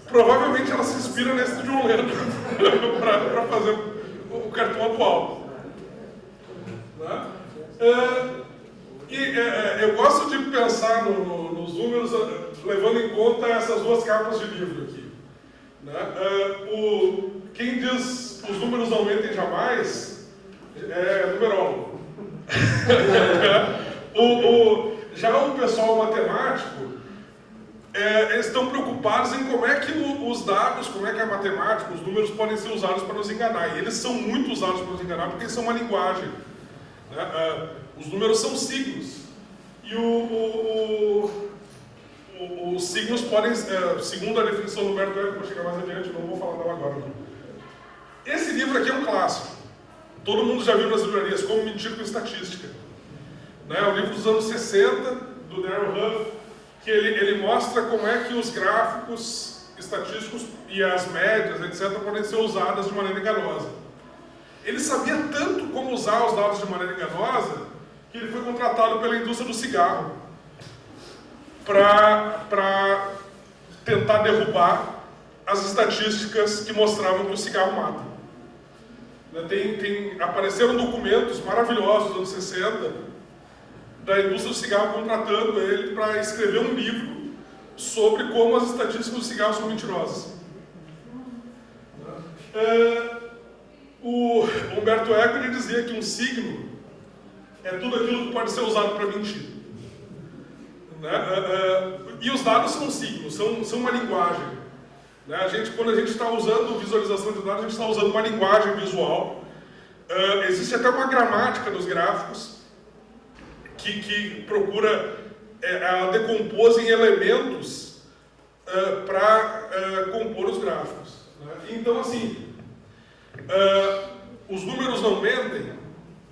Provavelmente ela se inspira nesse de John Lennon para fazer o cartão atual. Né? Eu gosto de pensar nos números levando em conta essas duas capas de livro aqui. Né? Quem diz os números não aumentem jamais é numerólogo. Já o pessoal matemático, eles estão preocupados em como é que os dados, como é que a matemática, os números podem ser usados para nos enganar. E eles são muito usados para nos enganar porque eles são uma linguagem. Né? Os números são signos. E os signos podem, segundo a definição do Humberto Eco, vou chegar mais adiante, não vou falar dela agora. Não. Esse livro aqui é um clássico. Todo mundo já viu nas livrarias, Como Mentir com Estatística. Né? É um livro dos anos 60, do Darrell Huff, que ele mostra como é que os gráficos estatísticos e as médias, etc., podem ser usadas de maneira enganosa. Ele sabia tanto como usar os dados de maneira enganosa que ele foi contratado pela indústria do cigarro para tentar derrubar as estatísticas que mostravam que o cigarro mata. Apareceram documentos maravilhosos dos anos 60 da indústria do cigarro contratando ele para escrever um livro sobre como as estatísticas do cigarro são mentirosas. O Humberto Eco ele dizia que um signo é tudo aquilo que pode ser usado para mentir. E os dados são signos, são uma linguagem. Quando a gente está usando visualização de dados, a gente está usando uma linguagem visual. Existe até uma gramática dos gráficos que procura, ela decompôs em elementos para compor os gráficos. Né? Então, assim, os números não mentem?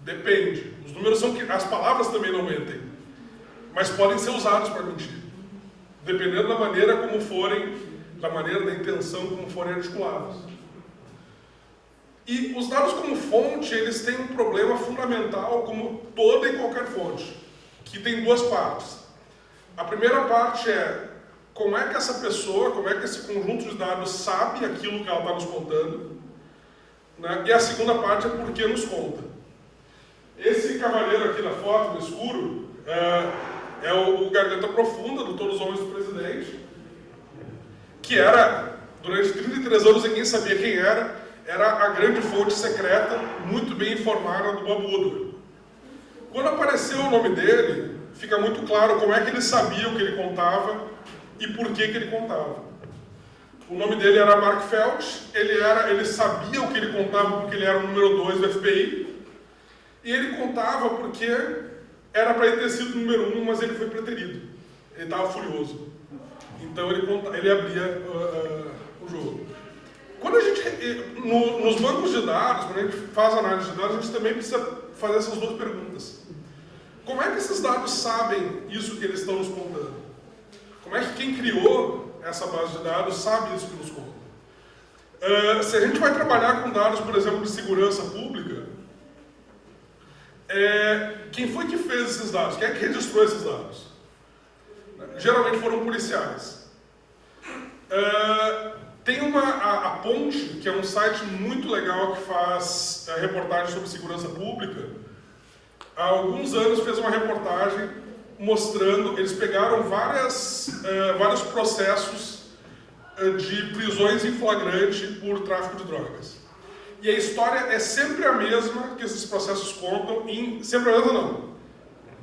Depende. Os números são as palavras também não mentem, mas podem ser usados para mentir, dependendo da maneira como forem, da maneira da intenção como forem articulados. E os dados como fonte, eles têm um problema fundamental, como toda e qualquer fonte, que tem duas partes. A primeira parte é como é que essa pessoa, como é que esse conjunto de dados sabe aquilo que ela está nos contando, né? E a segunda parte é por que nos conta. Esse cavaleiro aqui na foto, no escuro, é o Garganta Profunda, do Todos os Homens do Presidente, que era, durante 33 anos ninguém sabia quem era a grande fonte secreta, muito bem informada do Bob Woodward. Quando apareceu o nome dele, fica muito claro como é que ele sabia o que ele contava e por que ele contava. O nome dele era Mark Felch, ele sabia o que ele contava porque ele era o número 2 do FBI, e ele contava porque era para ele ter sido o número 1, mas ele foi preterido. Ele estava furioso. Então ele abria o jogo. Quando a gente, nos bancos de dados, quando a gente faz análise de dados, a gente também precisa fazer essas duas perguntas. Como é que esses dados sabem isso que eles estão nos contando? Como é que quem criou essa base de dados sabe isso que nos conta? Se a gente vai trabalhar com dados, por exemplo, de segurança pública, quem foi que fez esses dados? Quem é que registrou esses dados? Geralmente foram policiais. Tem a Ponte, que é um site muito legal que faz reportagens sobre segurança pública. Há alguns anos fez uma reportagem mostrando, eles pegaram vários processos de prisões em flagrante por tráfico de drogas. E a história é sempre a mesma que esses processos contam, sempre a mesma não.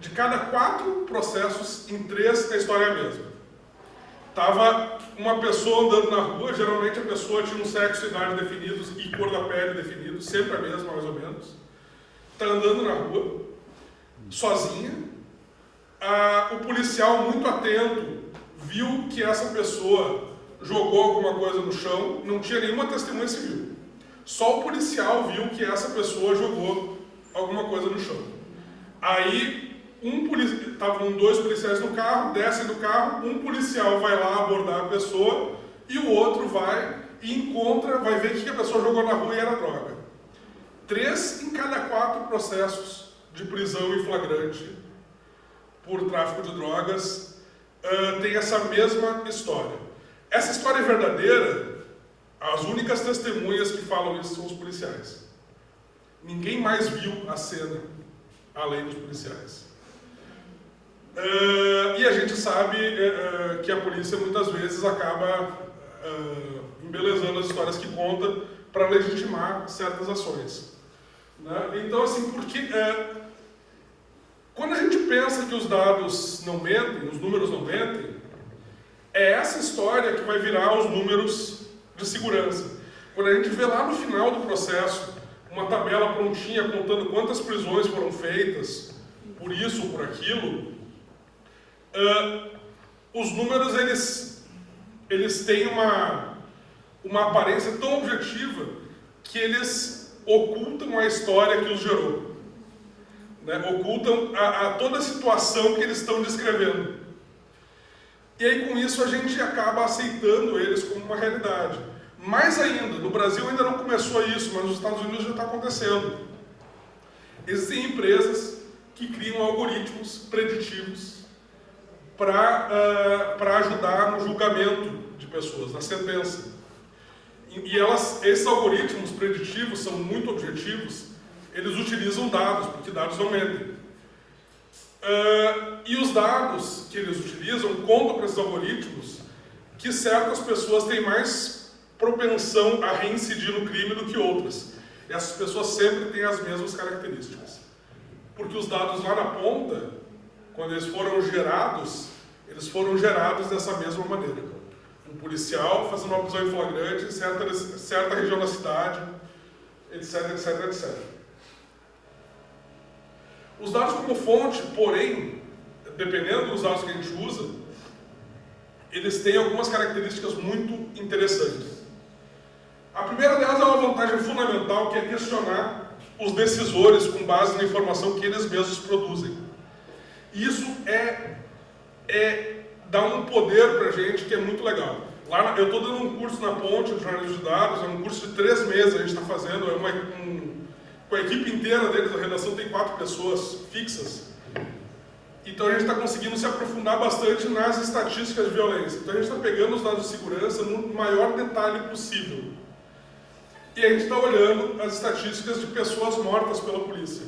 De cada 4 processos, em 3 a história é a mesma. Estava uma pessoa andando na rua, geralmente a pessoa tinha um sexo e idade definidos e cor da pele definidos, sempre a mesma mais ou menos. Está andando na rua, sozinha. O policial, muito atento, viu que essa pessoa jogou alguma coisa no chão, não tinha nenhuma testemunha civil. Só o policial viu que essa pessoa jogou alguma coisa no chão. Aí, estavam 2 policiais no carro, descem do carro, um policial vai lá abordar a pessoa e o outro vai e vai ver que a pessoa jogou na rua e era droga. 3 em cada 4 processos de prisão em flagrante por tráfico de drogas tem essa mesma história. Essa história é verdadeira, as únicas testemunhas que falam isso são os policiais. Ninguém mais viu a cena, além dos policiais. E a gente sabe que a polícia muitas vezes acaba embelezando as histórias que conta para legitimar certas ações. Né? Então, assim, porque quando a gente pensa que os dados não mentem, os números não mentem, é essa história que vai virar os números de segurança. Quando a gente vê lá no final do processo uma tabela prontinha contando quantas prisões foram feitas por isso ou por aquilo, os números eles têm uma aparência tão objetiva que eles ocultam a história que os gerou, né? Ocultam toda a situação que eles estão descrevendo. E aí com isso a gente acaba aceitando eles como uma realidade. Mais ainda, no Brasil ainda não começou isso, mas nos Estados Unidos já está acontecendo. Existem empresas que criam algoritmos preditivos para ajudar no julgamento de pessoas, na sentença. E esses algoritmos preditivos são muito objetivos, eles utilizam dados, porque dados não mentem. E os dados que eles utilizam contam para esses algoritmos que certas pessoas têm mais propensão a reincidir no crime do que outras. E essas pessoas sempre têm as mesmas características. Porque os dados lá na ponta, quando eles foram gerados dessa mesma maneira. Um policial fazendo uma prisão em flagrante em certa região da cidade, etc, etc, etc. Os dados como fonte, porém, dependendo dos dados que a gente usa, eles têm algumas características muito interessantes. A primeira delas é uma vantagem fundamental, que é questionar os decisores com base na informação que eles mesmos produzem. E isso dá um poder para a gente que é muito legal. Lá, eu estou dando um curso na Ponte de jornalismo de dados, é um curso de 3 meses, a gente está fazendo, com a equipe inteira deles, a redação tem 4 pessoas fixas. Então a gente está conseguindo se aprofundar bastante nas estatísticas de violência. Então a gente está pegando os dados de segurança no maior detalhe possível. E a gente está olhando as estatísticas de pessoas mortas pela polícia.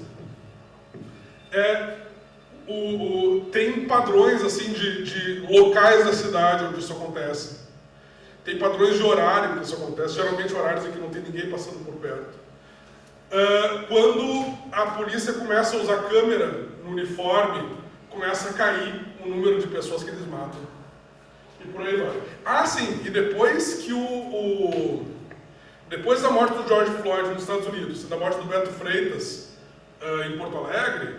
Tem padrões assim, de locais da cidade onde isso acontece. Tem padrões de horário que isso acontece, geralmente horários em que não tem ninguém passando por perto. Quando a polícia começa a usar câmera no uniforme, começa a cair o número de pessoas que eles matam. E por aí vai. Ah, sim, e depois que depois da morte do George Floyd nos Estados Unidos e da morte do Beto Freitas em Porto Alegre,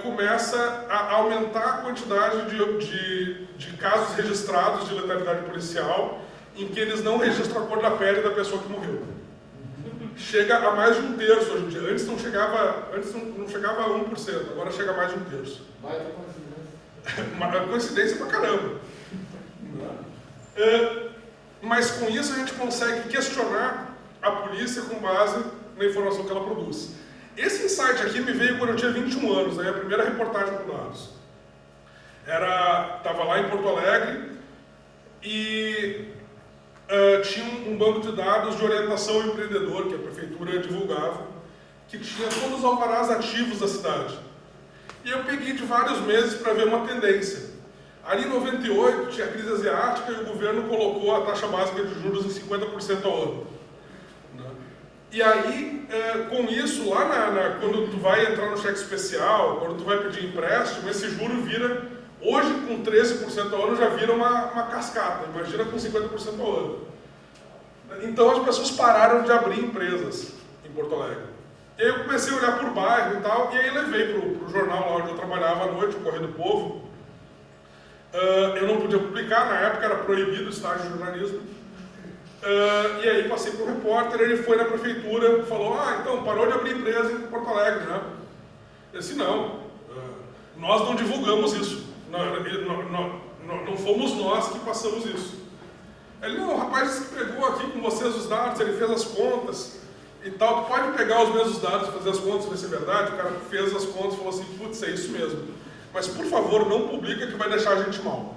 começa a aumentar a quantidade de casos registrados de letalidade policial em que eles não registram a cor da pele da pessoa que morreu. Chega a mais de 1/3 hoje em dia. Antes não chegava a 1%, agora chega a mais de 1/3. Vai ter coincidência. Uma coincidência pra caramba. Mas com isso a gente consegue questionar a polícia com base na informação que ela produz. Esse insight aqui me veio quando eu tinha 21 anos, né? A primeira reportagem com dados. Estava lá em Porto Alegre e tinha um banco de dados de orientação ao empreendedor, que a prefeitura divulgava, que tinha todos os alvarás ativos da cidade. E eu peguei de vários meses para ver uma tendência. Ali em 98 tinha a crise asiática e o governo colocou a taxa básica de juros em 50% ao ano. E aí, com isso, lá quando tu vai entrar no cheque especial, quando tu vai pedir empréstimo, esse juro vira, hoje com 13% ao ano já vira uma cascata, imagina com 50% ao ano. Então as pessoas pararam de abrir empresas em Porto Alegre. E aí eu comecei a olhar por bairro e tal, e aí levei para o jornal lá onde eu trabalhava à noite, o Correio do Povo. Eu não podia publicar, na época era proibido o estágio de jornalismo. E aí passei para o repórter, ele foi na prefeitura, falou, então parou de abrir empresa em Porto Alegre, né? Eu disse, não, nós não divulgamos isso, não fomos nós que passamos isso. Ele, não, o rapaz que pegou aqui com vocês os dados, ele fez as contas e tal, tu pode pegar os mesmos dados e fazer as contas, ver se é verdade? O cara fez as contas e falou assim, putz, é isso mesmo. Mas, por favor, não publica que vai deixar a gente mal.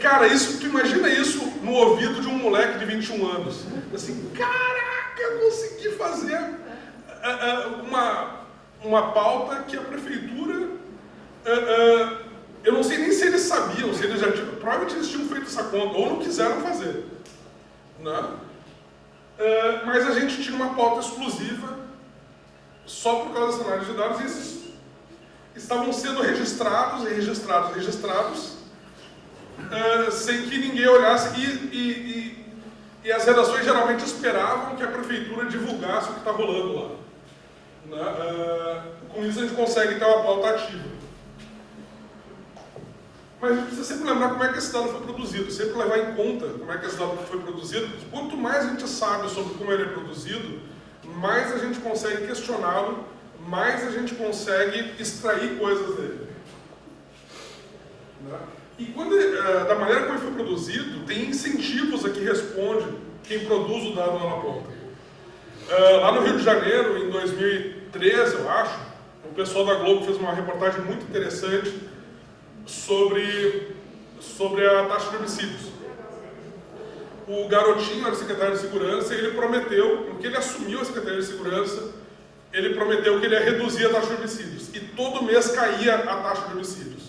Cara, isso, tu imagina isso no ouvido de um moleque de 21 anos. Assim, caraca, eu consegui fazer uma pauta que a prefeitura... eu não sei nem se eles sabiam, se eles já tinham... Provavelmente eles tinham feito essa conta, ou não quiseram fazer. Né? Mas a gente tinha uma pauta exclusiva só por causa dessa análise de dados, e esses estavam sendo registrados, sem que ninguém olhasse, e as redações geralmente esperavam que a prefeitura divulgasse o que está rolando lá. Né? Com isso a gente consegue ter uma pauta ativa. Mas a gente precisa sempre lembrar como é que esse dado foi produzido, sempre levar em conta como é que esse dado foi produzido. Quanto mais a gente sabe sobre como ele é produzido, mais a gente consegue questioná-lo, mais a gente consegue extrair coisas dele. Né? E da maneira como ele foi produzido, tem incentivos a que responde quem produz o dado lá na ponta. Lá no Rio de Janeiro, em 2013, eu acho, o pessoal da Globo fez uma reportagem muito interessante sobre a taxa de homicídios. O Garotinho era secretário de Segurança e ele prometeu, porque ele assumiu a Secretaria de Segurança, ele prometeu que ele ia reduzir a taxa de homicídios. E todo mês caía a taxa de homicídios.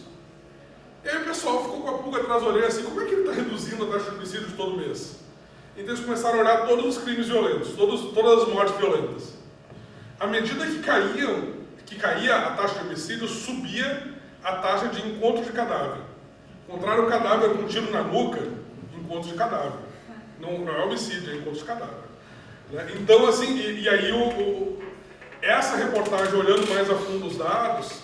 E aí o pessoal ficou com a pulga atrás da orelha assim, como é que ele está reduzindo a taxa de homicídios todo mês? Então eles começaram a olhar todos os crimes violentos, todas as mortes violentas. À medida que caía a taxa de homicídios, subia a taxa de encontro de cadáver. Encontraram o cadáver com um tiro na nuca, encontro de cadáver. Não é homicídio, é encontro de cadáver. Né? Então, assim, e aí essa reportagem, olhando mais a fundo os dados,